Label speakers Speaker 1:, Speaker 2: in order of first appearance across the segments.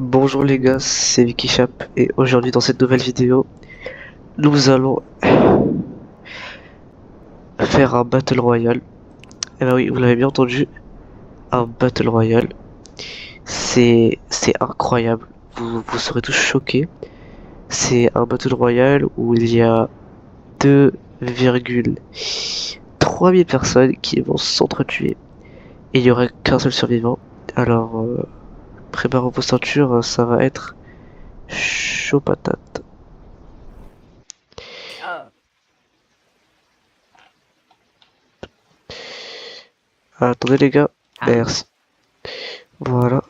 Speaker 1: Bonjour les gars, c'est Vicky Chap et aujourd'hui dans cette nouvelle vidéo, nous allons faire un Battle Royale. Eh ben oui, vous l'avez bien entendu, un Battle Royale. C'est incroyable, vous serez tous choqués. C'est un Battle Royale où il y a 2,3 000 personnes qui vont s'entretuer et il n'y aura qu'un seul survivant. Alors, préparez vos ceintures, ça va être chaud patate. Attendez les gars, merci. Voilà.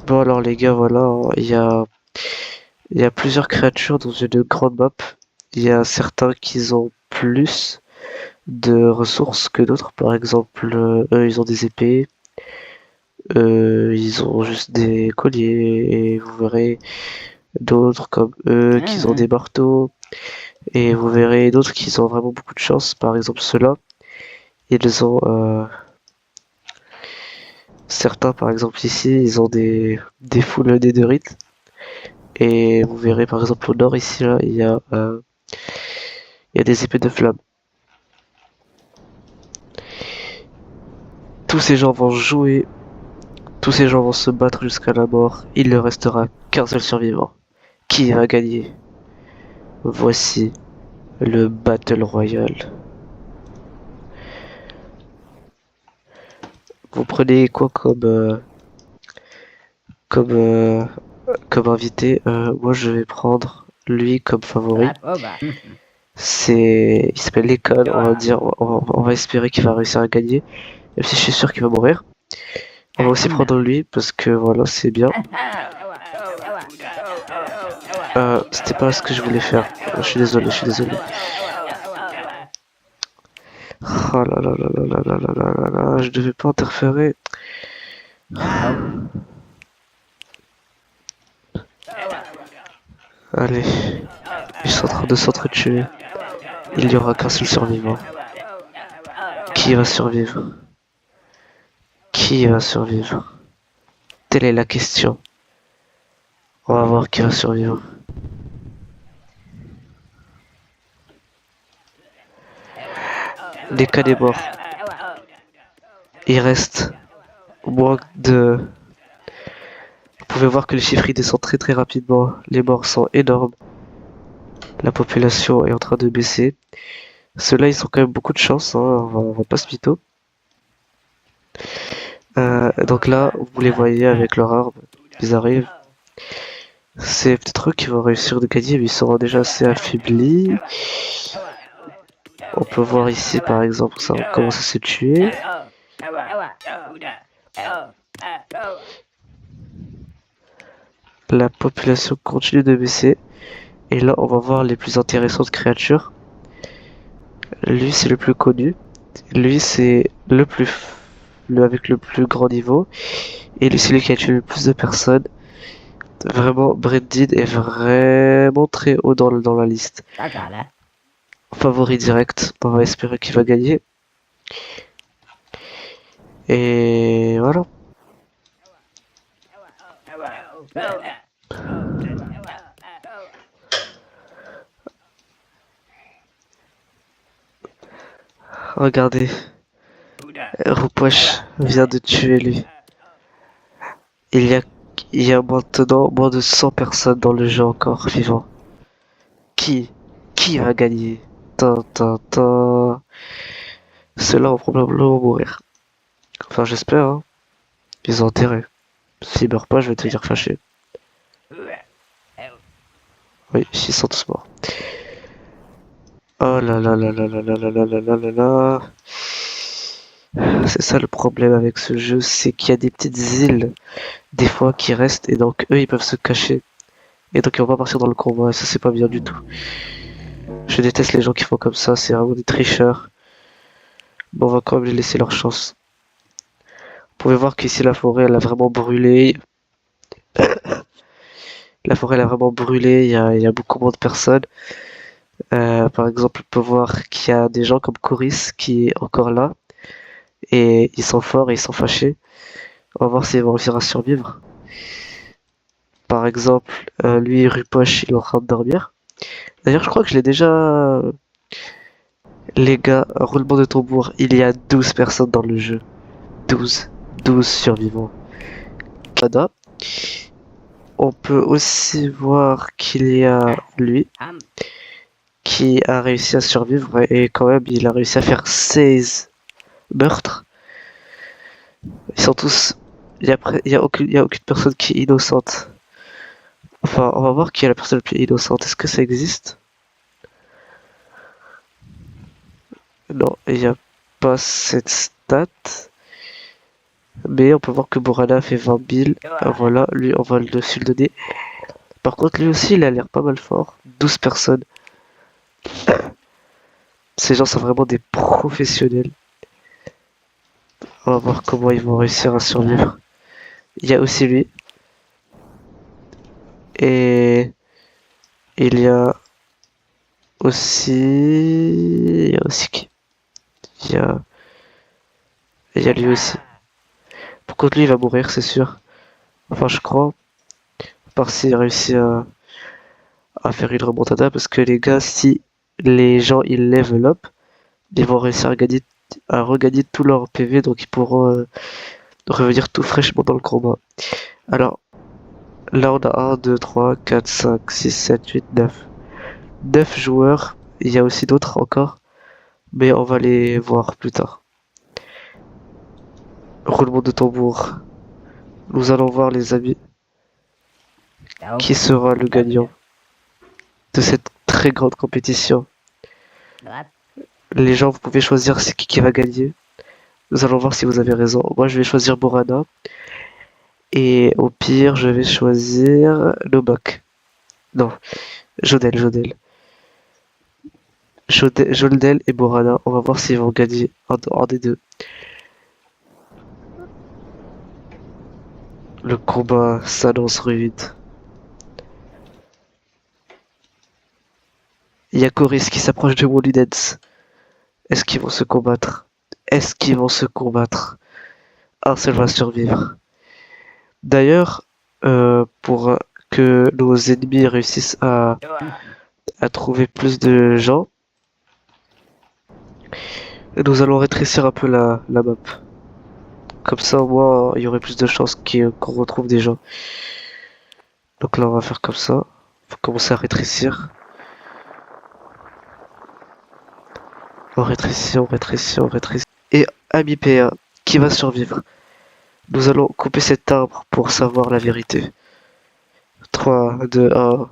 Speaker 1: Bon alors les gars, voilà, il y a plusieurs créatures dans une grande map. Il y a certains qui ont plus de ressources que d'autres. Par exemple, eux ils ont des épées, ils ont juste des colliers, et vous verrez d'autres comme eux qui ont des marteaux, et vous verrez d'autres qui ont vraiment beaucoup de chance. Par exemple ceux-là, ils ont certains par exemple ici, ils ont des full netherite. Et vous verrez par exemple au nord ici là, il y a des épées de flamme. Tous ces gens vont jouer, tous ces gens vont se battre jusqu'à la mort. Il ne restera qu'un seul survivant. Qui va gagner? Voici le Battle Royale. Vous prenez quoi comme, euh, comme invité? Moi je vais prendre lui comme favori. Il s'appelle l'école, on va dire, on va espérer qu'il va réussir à gagner, même si je suis sûr qu'il va mourir. On va aussi prendre lui parce que voilà, c'est bien. C'était pas ce que je voulais faire. Je suis désolé, je suis désolé. Oh là là là là là là là là là là, je devais pas interférer. Allez, ils sont en train de s'entretuer. Il n'y aura qu'un seul survivant. Qui va survivre? Qui va survivre? Telle est la question. On va voir qui va survivre. Les cas des morts. Il reste moins de... Vous pouvez voir que les chiffres descendent très très rapidement. Les morts sont énormes. La population est en train de baisser. Ceux-là, ils ont quand même beaucoup de chance, hein, on va pas se mytho. Donc là, vous les voyez avec leur arme, ils arrivent. C'est peut-être eux qui vont réussir de gagner, mais ils seront déjà assez affaiblis. On peut voir ici, par exemple, ça commence à se tuer. La population continue de baisser. Et là, on va voir les plus intéressantes créatures. Lui, c'est le plus connu. Lui, c'est avec le plus grand niveau. Et lui, c'est lui qui a tué le plus de personnes. Vraiment, Branded est vraiment très haut dans la liste. Favori direct, on va espérer qu'il va gagner. Et voilà. Regardez, Rupoche vient de tuer lui. Il y a, il y a maintenant moins de 100 personnes dans le jeu encore vivant. Qui, qui va gagner? Ta, ta, ta. Ceux-là vont probablement mourir. Enfin, j'espère, hein. Ils ont intérêt. S'ils meurent pas, je vais te dire fâché. Oui, ils sont tous morts. Oh là là là là là là là là là là là là. C'est ça le problème avec ce jeu, c'est qu'il y a des petites îles, des fois, qui restent, et donc eux, ils peuvent se cacher. Et donc ils vont pas partir dans le combat, et ça, c'est pas bien du tout. Je déteste les gens qui font comme ça, c'est vraiment des tricheurs. Bon, on va quand même les laisser leur chance. Vous pouvez voir qu'ici, la forêt, elle a vraiment brûlé. La forêt, elle a vraiment brûlé, il y a beaucoup moins de personnes. Par exemple, on peut voir qu'il y a des gens comme Coris qui est encore là. Et ils sont forts et ils sont fâchés. On va voir s'il va réussir à survivre. Par exemple, lui, Rupoche, il est en train de dormir. D'ailleurs, je crois que je l'ai déjà... Les gars, roulement de tambour, il y a 12 personnes dans le jeu. 12. 12 survivants. Canada. On peut aussi voir qu'il y a lui qui a réussi à survivre et quand même il a réussi à faire 16 meurtres. Ils sont tous... il y a aucune personne qui est innocente. Enfin, on va voir qui est la personne la plus innocente. Est-ce que ça existe? Non, il n'y a pas cette stat. Mais on peut voir que Borana a fait 20 000. Ah, voilà, lui, on va le dessus le donner. Par contre, lui aussi, il a l'air pas mal fort. 12 personnes. Ces gens sont vraiment des professionnels. On va voir comment ils vont réussir à survivre. Il y a aussi lui. Et il y a aussi... Il y a aussi qui? Il y a... Il y a lui aussi. Par contre, lui, il va mourir, c'est sûr. Enfin, je crois. Par s'il réussit à faire une remontada. Parce que les gars, si les gens, ils level up, ils vont réussir à regagner tout leur PV. Donc, ils pourront revenir tout fraîchement dans le combat. Alors, là, on a 1, 2, 3, 4, 5, 6, 7, 8, 9. 9 joueurs. Il y a aussi d'autres encore. Mais on va les voir plus tard. Roulement de tambour. Nous allons voir les amis qui sera le gagnant de cette très grande compétition. Les gens, vous pouvez choisir c'est qui va gagner. Nous allons voir si vous avez raison. Moi, je vais choisir Borana. Et au pire, je vais choisir Nobak. Non, Jodel, Jodel. Jodel et Borana. On va voir s'ils vont gagner un des deux. Le combat s'annonce rude. Il y a Coris qui s'approche de Woludens. Est-ce qu'ils vont se combattre? Est-ce qu'ils vont se combattre? Un seul va survivre. D'ailleurs, pour que nos ennemis réussissent à trouver plus de gens, nous allons rétrécir un peu la map. Comme ça, au moins, il y aurait plus de chances qu'on retrouve des gens. Donc là, on va faire comme ça. Faut commencer à rétrécir. On rétrécit, on rétrécit, on rétrécit. Et ami PA, qui va survivre? Nous allons couper cet arbre pour savoir la vérité. 3, 2, 1.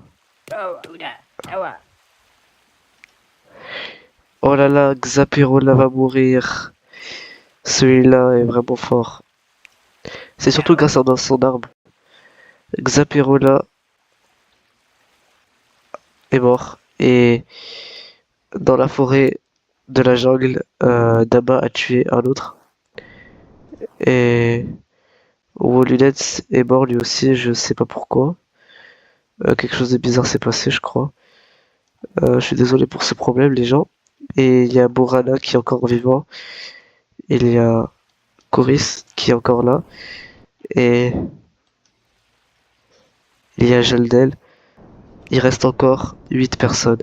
Speaker 1: Oh là là, Xaperola va mourir. Celui-là est vraiment fort. C'est surtout grâce à son arme. Xaperola est mort. Et dans la forêt de la jungle, Daba a tué un autre. Et Wolunets est mort lui aussi, je sais pas pourquoi. Quelque chose de bizarre s'est passé, je crois. Je suis désolé pour ce problème, les gens. Et il y a Borana qui est encore vivant. Il y a Coris qui est encore là. Et il y a Jeldel. Il reste encore 8 personnes.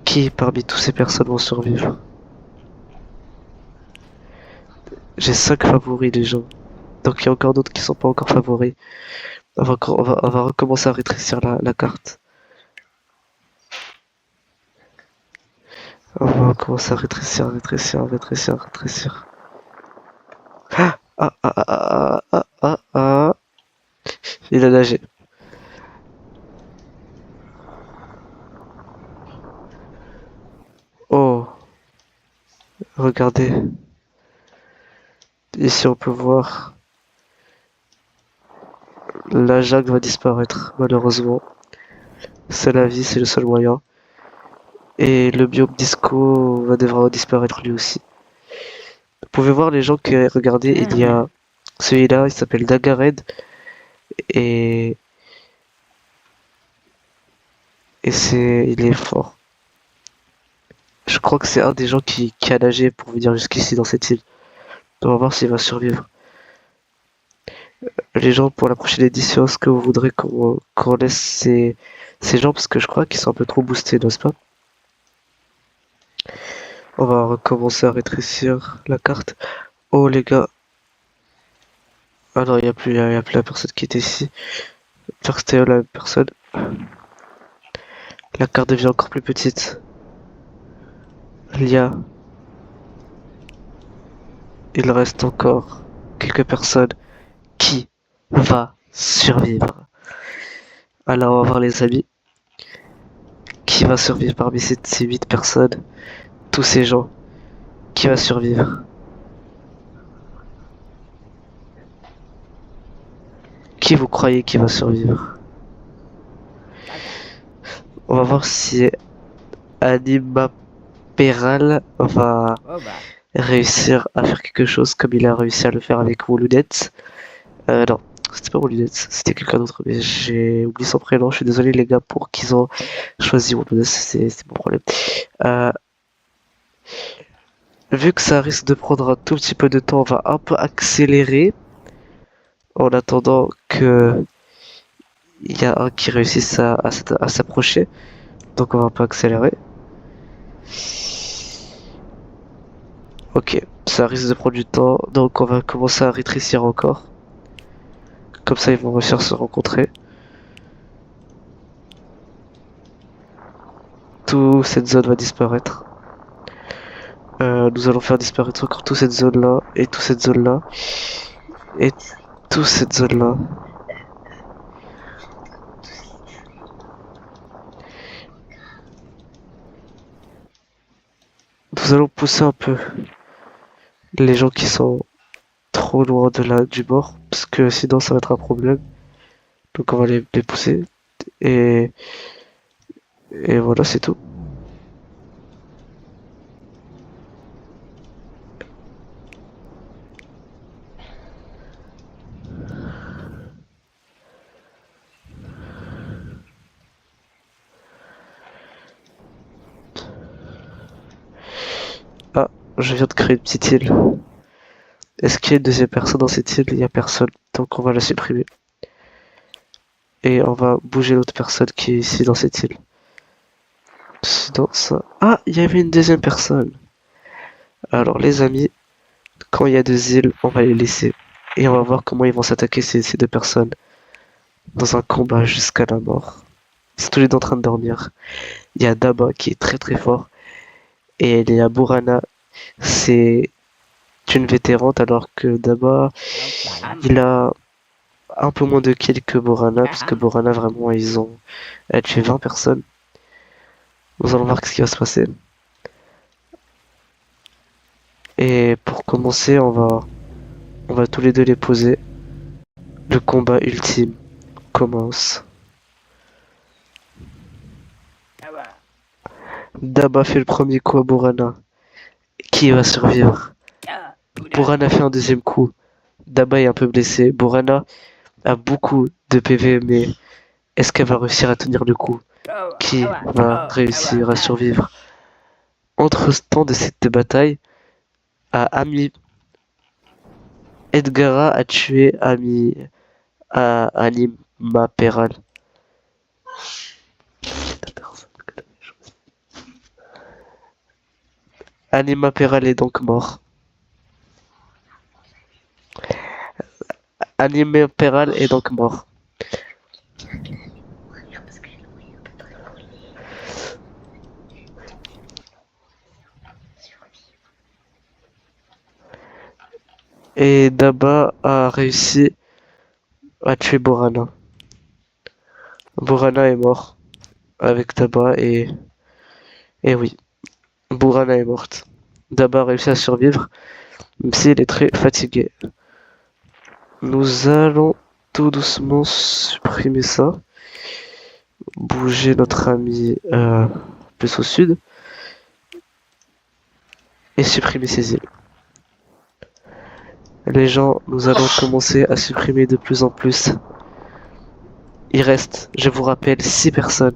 Speaker 1: Qui parmi toutes ces personnes vont survivre? J'ai 5 favoris, les gens. Donc il y a encore d'autres qui sont pas encore favoris. On va recommencer à rétrécir la carte. On va commencer à rétrécir, rétrécir, rétrécir, rétrécir. Ah, ah, ah, ah, ah, ah, ah. Il a nagé. Oh, regardez. Ici, on peut voir. La jungle va disparaître, malheureusement. C'est la vie, c'est le seul moyen. Et le biome disco devra disparaître lui aussi. Vous pouvez voir les gens qui regardez, il y a celui-là, il s'appelle Dagared. Et, il est fort. Je crois que c'est un des gens qui a nagé pour venir jusqu'ici dans cette île. On va voir s'il va survivre. Les gens, pour la prochaine édition, est-ce que vous voudrez qu'on laisse ces gens, parce que je crois qu'ils sont un peu trop boostés, n'est-ce pas? On va recommencer à rétrécir la carte. Oh les gars. Ah non, il y a plus la personne qui était ici. J'espère que c'était la même personne. La carte devient encore plus petite. Il il reste encore quelques personnes qui va survivre. Alors on va voir les amis. Qui va survivre parmi ces 8 personnes? Tous ces gens. Qui va survivre? Qui vous croyez qui va survivre? On va voir si Anima Peral va réussir à faire quelque chose comme il a réussi à le faire avec Woludet. Non, c'était pas Woludet, c'était quelqu'un d'autre, mais j'ai oublié son prénom. Je suis désolé les gars pour qu'ils ont choisi Woludet, c'est mon problème. Euh, Vu que ça risque de prendre un tout petit peu de temps, on va un peu accélérer en attendant que il y a un qui réussisse à s'approcher. Donc on va un peu accélérer. Ok, ça risque de prendre du temps, donc on va commencer à rétrécir encore. Comme ça ils vont réussir à se rencontrer. Toute cette zone va disparaître. Nous allons faire disparaître encore toute cette zone là, et toute cette zone là, et toute cette zone là. Nous allons pousser un peu les gens qui sont trop loin de du bord, parce que sinon ça va être un problème. Donc on va les pousser, et, et voilà, c'est tout. Ah, je viens de créer une petite île. Est-ce qu'il y a une deuxième personne dans cette île? Il n'y a personne, donc on va la supprimer. Et on va bouger l'autre personne qui est ici dans cette île. Sinon ça... Ah, il y avait une deuxième personne. Alors les amis, quand il y a deux îles, on va les laisser. Et on va voir comment ils vont s'attaquer ces deux personnes dans un combat jusqu'à la mort. Ils sont tous les deux en train de dormir. Il y a Daba qui est très très fort. Et il y a Burana, c'est une vétérante alors que Daba, il a un peu moins de kills que Burana, parce que Burana vraiment ils ont tué 20 personnes. Nous allons voir ce qui va se passer. Et pour commencer, on va tous les deux les poser. Le combat ultime commence. Daba fait le premier coup à Burana. Qui va survivre? Burana fait un deuxième coup. Daba est un peu blessé. Burana a beaucoup de PV, mais est-ce qu'elle va réussir à tenir le coup? Qui va réussir à survivre? Entre ce temps de cette bataille, Ami Edgara a tué Anima Peral. Anima Peral est donc mort. Anima Peral est donc mort. Et Daba a réussi à tuer Borana. Borana est mort avec Daba et oui, Borana est morte. Daba a réussi à survivre, même s'il est très fatigué. Nous allons tout doucement supprimer ça. Bouger notre ami plus au sud. Et supprimer ces îles. Les gens, nous allons commencer à supprimer de plus en plus. Il reste, je vous rappelle, 6 personnes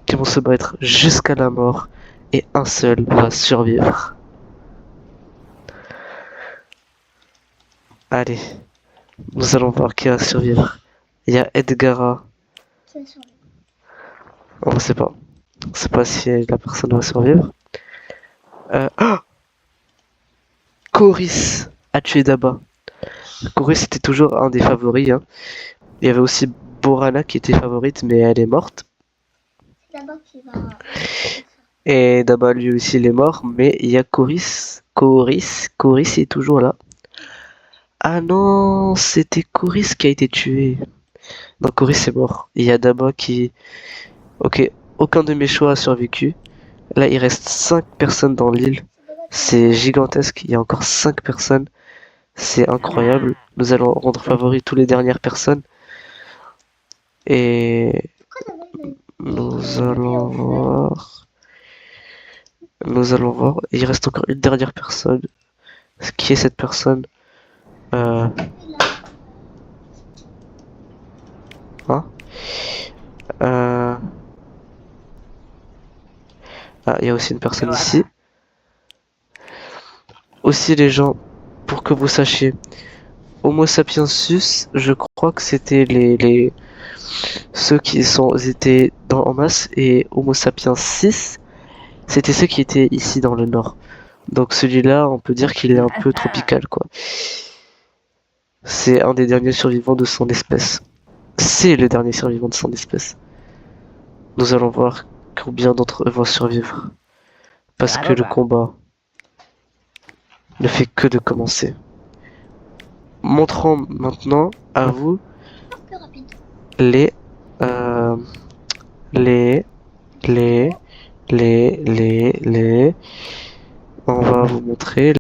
Speaker 1: qui vont se battre jusqu'à la mort et un seul va survivre. Allez, Nous allons voir qui va survivre. Il y a Edgara.
Speaker 2: Qui va survivre?
Speaker 1: On ne sait pas. On ne sait pas si la personne va survivre. Oh, Coris a tué Daba. Coris était toujours un des favoris. Hein. Il y avait aussi Borana qui était favorite, mais elle est morte.
Speaker 2: C'est d'abord qui va.
Speaker 1: Et Daba lui aussi il est mort, mais il y a Coris. Coris est toujours là. Ah non, c'était Coris qui a été tué. Non, Coris est mort. Il y a Daba qui... Ok, aucun de mes choix a survécu. Là, il reste 5 personnes dans l'île. C'est gigantesque, il y a encore 5 personnes. C'est incroyable. Nous allons rendre favoris toutes les dernières personnes. Et nous allons voir. Nous allons voir. Il reste encore une dernière personne. Qui est cette personne? Hein? Ah, il y a aussi une personne ici. Aussi les gens, pour que vous sachiez, Homo sapiensus, je crois que c'était ceux qui étaient en masse, et Homo sapiens 6, c'était ceux qui étaient ici dans le nord. Donc celui-là, on peut dire qu'il est un peu tropical, quoi. C'est un des derniers survivants de son espèce. C'est le dernier survivant de son espèce. Nous allons voir combien d'entre eux vont survivre. Parce que le combat ne fait que de commencer. Montrons maintenant à vous les les les on va vous montrer